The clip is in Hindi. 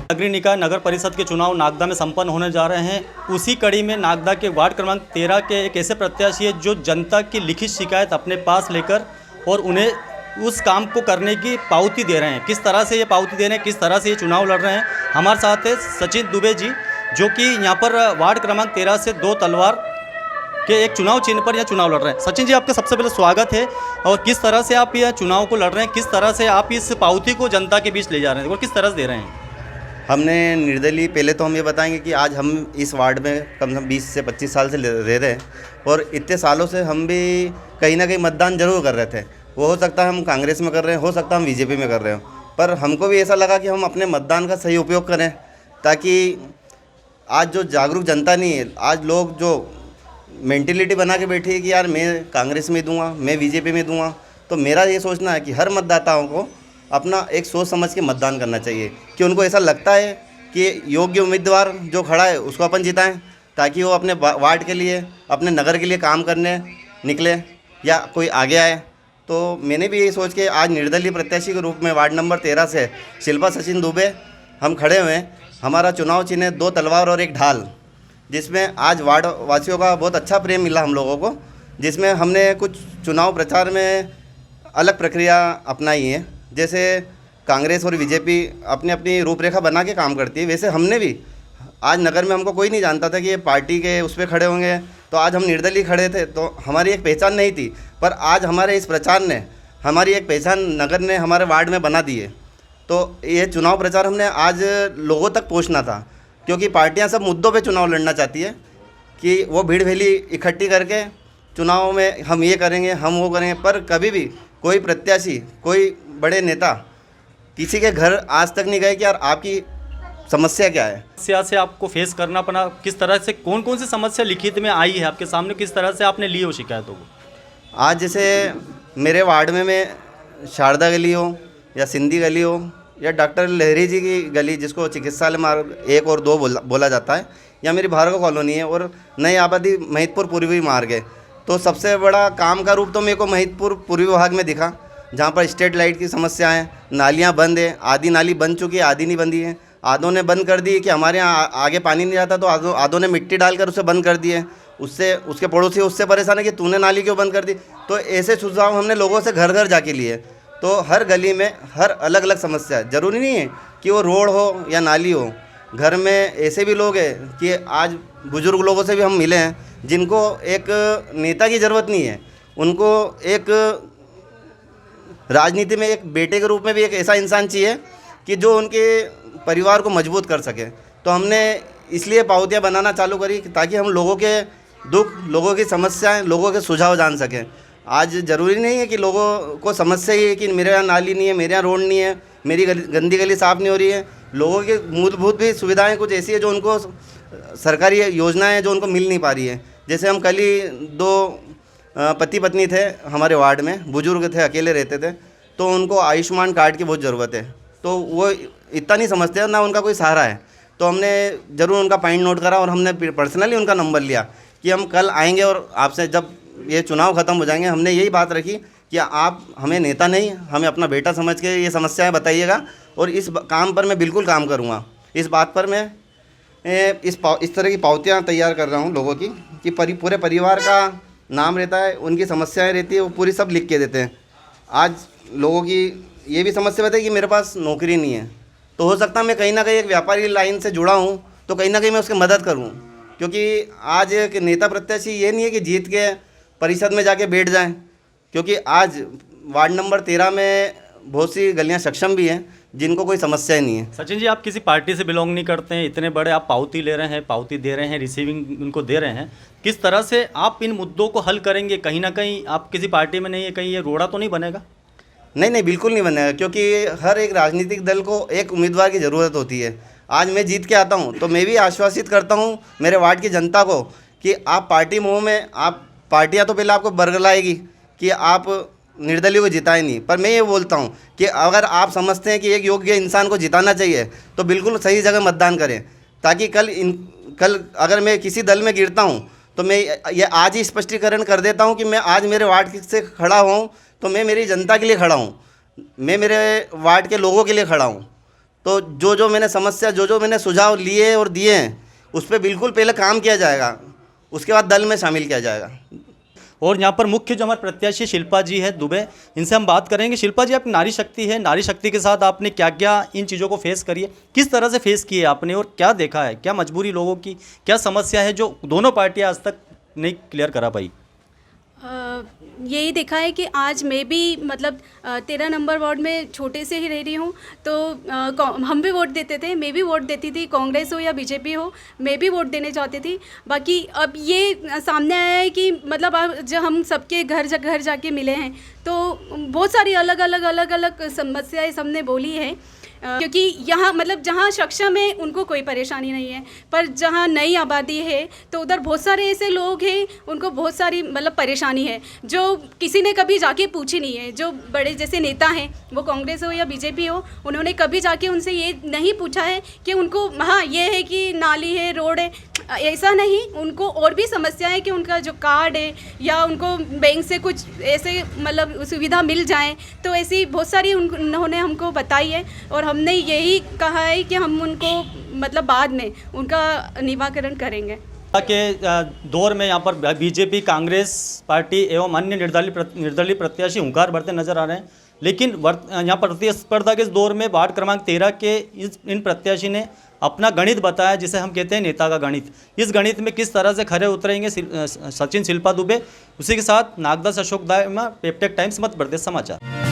नगरीय निकाय नगर परिषद के चुनाव नागदा में संपन्न होने जा रहे हैं। उसी कड़ी में नागदा के वार्ड क्रमांक 13 के एक ऐसे प्रत्याशी है जो जनता की लिखित शिकायत अपने पास लेकर और उन्हें उस काम को करने की पावती दे रहे हैं। किस तरह से ये पावती दे रहे हैं, किस तरह से ये चुनाव लड़ रहे हैं, हमारे साथ है सचिन दुबे जी, जो कि यहाँ पर वार्ड क्रमांक 13 से 2 तलवार के एक चुनाव चिन्ह पर यह चुनाव लड़ रहे हैं। सचिन जी, आपका सबसे पहले स्वागत है। और किस तरह से आप यह चुनाव को लड़ रहे हैं, किस तरह से आप इस पावती को जनता के बीच ले जा रहे हैं और किस तरह से दे रहे हैं? हमने निर्दलीय, पहले तो हम ये बताएंगे कि आज हम इस वार्ड में कम से कम 20 से 25 साल से रह रहे हैं और इतने सालों से हम भी कहीं ना कहीं मतदान जरूर कर रहे थे। वो हो सकता है हम कांग्रेस में कर रहे हैं, हो सकता है हम बीजेपी में कर रहे हो, पर हमको भी ऐसा लगा कि हम अपने मतदान का सही उपयोग करें, ताकि आज जो जागरूक जनता नहीं है, आज लोग जो मेंटेलिटी बना के बैठी है कि यार मैं कांग्रेस में दूंगा, मैं बीजेपी में दूंगा, तो मेरा ये सोचना है कि हर मतदाताओं को अपना एक सोच समझ के मतदान करना चाहिए कि उनको ऐसा लगता है कि योग्य उम्मीदवार जो खड़ा है उसको अपन जिताएं, ताकि वो अपने वार्ड के लिए, अपने नगर के लिए काम करने निकले या कोई आगे आए। तो मैंने भी यही सोच के आज निर्दलीय प्रत्याशी के रूप में वार्ड नंबर 13 से शिल्पा सचिन दुबे हम खड़े हुए हैं। हमारा चुनाव चिन्ह है 2 तलवार और 1 ढाल, जिसमें आज वार्ड वासियों का बहुत अच्छा प्रेम मिला हम लोगों को, जिसमें हमने कुछ चुनाव प्रचार में अलग प्रक्रिया अपनाई है। जैसे कांग्रेस और बीजेपी अपनी अपनी रूपरेखा बना के काम करती है, वैसे हमने भी आज नगर में, हमको कोई नहीं जानता था कि ये पार्टी के उस पर खड़े होंगे, तो आज हम निर्दलीय खड़े थे, तो हमारी एक पहचान नहीं थी, पर आज हमारे इस प्रचार ने हमारी एक पहचान नगर ने हमारे वार्ड में बना दी है। तो ये चुनाव प्रचार हमने आज लोगों तक पहुँचना था, क्योंकि पार्टियां सब मुद्दों पे चुनाव लड़ना चाहती है कि वो भीड़ भैली इकट्ठी करके चुनाव में हम ये करेंगे, हम वो करेंगे, पर कभी भी कोई प्रत्याशी, कोई बड़े नेता किसी के घर आज तक नहीं गए कि यार आपकी समस्या क्या है। समस्या से आपको फेस करना पड़ा, किस तरह से, कौन कौन सी समस्या लिखित में आई है आपके सामने, किस तरह से आपने ली हो शिकायतों को? आज जैसे मेरे वार्ड में मैं शारदा गली हो या सिंधी गली हो या डॉक्टर लहरी जी की गली, जिसको चिकित्सालय मार्ग 1 और 2 बोला जाता है, या मेरी भार्गव कॉलोनी है, और नई आबादी महितपुर पूर्वी मार्ग है। तो सबसे बड़ा काम का रूप तो मेरे को महितपुर पूर्वी विभाग में दिखा, जहाँ पर स्ट्रीट लाइट की समस्या है, नालियाँ बंद है, आधी नाली बन चुकी है, आधी नहीं बंदी है, आधों ने बंद कर दी कि हमारे यहाँ आगे पानी नहीं जाता, तो आधों ने मिट्टी डालकर उसे बंद कर दिए। उससे उसके पड़ोसी उससे परेशान है कि तूने नाली क्यों बंद कर दी। तो ऐसे सुझाव हमने लोगों से घर घर जाके लिए। तो हर गली में हर अलग अलग समस्या है, ज़रूरी नहीं है कि वो रोड हो या नाली हो। घर में ऐसे भी लोग हैं कि आज बुज़ुर्ग लोगों से भी हम मिले हैं जिनको एक नेता की ज़रूरत नहीं है, उनको एक राजनीति में एक बेटे के रूप में भी एक ऐसा इंसान चाहिए कि जो उनके परिवार को मजबूत कर सके। तो हमने इसलिए पावतियाँ बनाना चालू करी ताकि हम लोगों के दुख, लोगों की समस्याएं, लोगों के सुझाव जान सकें। आज ज़रूरी नहीं है कि लोगों को समस्या ही है कि मेरे यहाँ नाली नहीं है, मेरे यहाँ रोड नहीं है, मेरी गंदी गली साफ़ नहीं हो रही है। लोगों की मूलभूत भी सुविधाएं कुछ ऐसी है जो उनको, सरकारी योजनाएं जो उनको मिल नहीं पा रही है। जैसे हम कल ही 2 पति पत्नी थे हमारे वार्ड में, बुजुर्ग थे, अकेले रहते थे, तो उनको आयुष्मान कार्ड की बहुत ज़रूरत है। तो वो इतना नहीं समझते ना, उनका कोई सहारा है। तो हमने ज़रूर उनका पॉइंट नोट करा और हमने पर्सनली उनका नंबर लिया कि हम कल आएंगे और आपसे जब ये चुनाव ख़त्म हो जाएंगे, हमने यही बात रखी कि आप हमें नेता नहीं, हमें अपना बेटा समझ के ये समस्याएं बताइएगा और इस काम पर मैं बिल्कुल काम करूँगा। इस बात पर मैं इस तरह की पावतियाँ तैयार कर रहा हूँ लोगों की कि पूरे परिवार का नाम रहता है, उनकी समस्याएं रहती है, वो पूरी सब लिख के देते हैं। आज लोगों की ये भी समस्या रहती है कि मेरे पास नौकरी नहीं है, तो हो सकता है मैं कहीं ना कहीं एक व्यापारी लाइन से जुड़ा हूँ, तो कहीं ना कहीं मैं उसकी मदद करूँ। क्योंकि आज एक नेता प्रत्याशी ये नहीं है कि जीत के परिषद में जाके बैठ जाएं, क्योंकि आज वार्ड नंबर 13 में बहुत सी गलियाँ सक्षम भी हैं जिनको कोई समस्या ही नहीं है। सचिन जी, आप किसी पार्टी से बिलोंग नहीं करते हैं, इतने बड़े आप पावती ले रहे हैं, पावती दे रहे हैं, रिसीविंग उनको दे रहे हैं, किस तरह से आप इन मुद्दों को हल करेंगे? कहीं ना कहीं आप किसी पार्टी में नहीं है, कहीं ये रोड़ा तो नहीं बनेगा? नहीं, बिल्कुल नहीं बनेगा, क्योंकि हर एक राजनीतिक दल को एक उम्मीदवार की ज़रूरत होती है। आज मैं जीत के आता हूँ तो मैं भी आश्वासित करता हूँ मेरे वार्ड की जनता को कि आप पार्टी मोह में, आप पार्टियाँ तो पहले आपको बरगलाएगी कि आप निर्दलीय को जिताए नहीं, पर मैं ये बोलता हूँ कि अगर आप समझते हैं कि एक योग्य इंसान को जिताना चाहिए तो बिल्कुल सही जगह मतदान करें, ताकि कल अगर मैं किसी दल में गिरता हूँ तो मैं ये आज ही स्पष्टीकरण कर देता हूँ कि मैं आज मेरे वार्ड से खड़ा हूँ तो मैं मेरी जनता के लिए खड़ा हूँ, मैं मेरे वार्ड के लोगों के लिए खड़ा हूँ। तो जो मैंने समस्या जो मैंने सुझाव लिए और दिए हैं उस पर बिल्कुल पहले काम किया जाएगा, उसके बाद दल में शामिल किया जाएगा। और यहाँ पर मुख्य जो हमारे प्रत्याशी शिल्पा जी है दुबे, इनसे हम बात करेंगे। शिल्पा जी, आप नारी शक्ति है, नारी शक्ति के साथ आपने क्या क्या इन चीज़ों को फेस करी है, किस तरह से फेस किए आपने और क्या देखा है, क्या मजबूरी लोगों की, क्या समस्या है जो दोनों पार्टियां आज तक नहीं क्लियर करा पाई? यही देखा है कि आज मैं भी मतलब 13 नंबर वार्ड में छोटे से ही रह रही हूँ, तो हम भी वोट देते थे, मैं भी वोट देती थी, कांग्रेस हो या बीजेपी हो, मैं भी वोट देने चाहती थी। बाकी अब ये सामने आया है कि मतलब अब जब हम सबके घर जाके मिले हैं तो बहुत सारी अलग अलग समस्याएं सबने बोली है, क्योंकि यहाँ मतलब जहाँ सक्षम है उनको कोई परेशानी नहीं है, पर जहाँ नई आबादी है तो उधर बहुत सारे ऐसे लोग हैं उनको बहुत सारी मतलब परेशानी है जो किसी ने कभी जाके पूछी नहीं है। जो बड़े जैसे नेता हैं, वो कांग्रेस हो या बीजेपी हो, उन्होंने कभी जाके उनसे ये नहीं पूछा है कि उनको हाँ ये है कि नाली है, रोड है, ऐसा नहीं। उनको और भी समस्या है कि उनका जो कार्ड है या उनको बैंक से कुछ ऐसे मतलब सुविधा मिल जाए, तो ऐसी बहुत सारी उन्होंने हमको बताई है और हमने यही कहा है कि हम उनको मतलब बाद में उनका निवारण करेंगे। के दौर में यहाँ पर बीजेपी, कांग्रेस पार्टी एवं अन्य निर्दलीय प्रत्याशी हुंकार भरते नजर आ रहे हैं, लेकिन यहाँ पर प्रतिस्पर्धा के इस दौर में वार्ड क्रमांक 13 के इन प्रत्याशी ने अपना गणित बताया, जिसे हम कहते हैं नेता का गणित। इस गणित में किस तरह से खरे उतरेंगे सचिन शिल्पा दुबे, उसी के साथ नागदा से अशोक दायमा, पेपटेक टाइम्स, मध्य प्रदेश समाचार।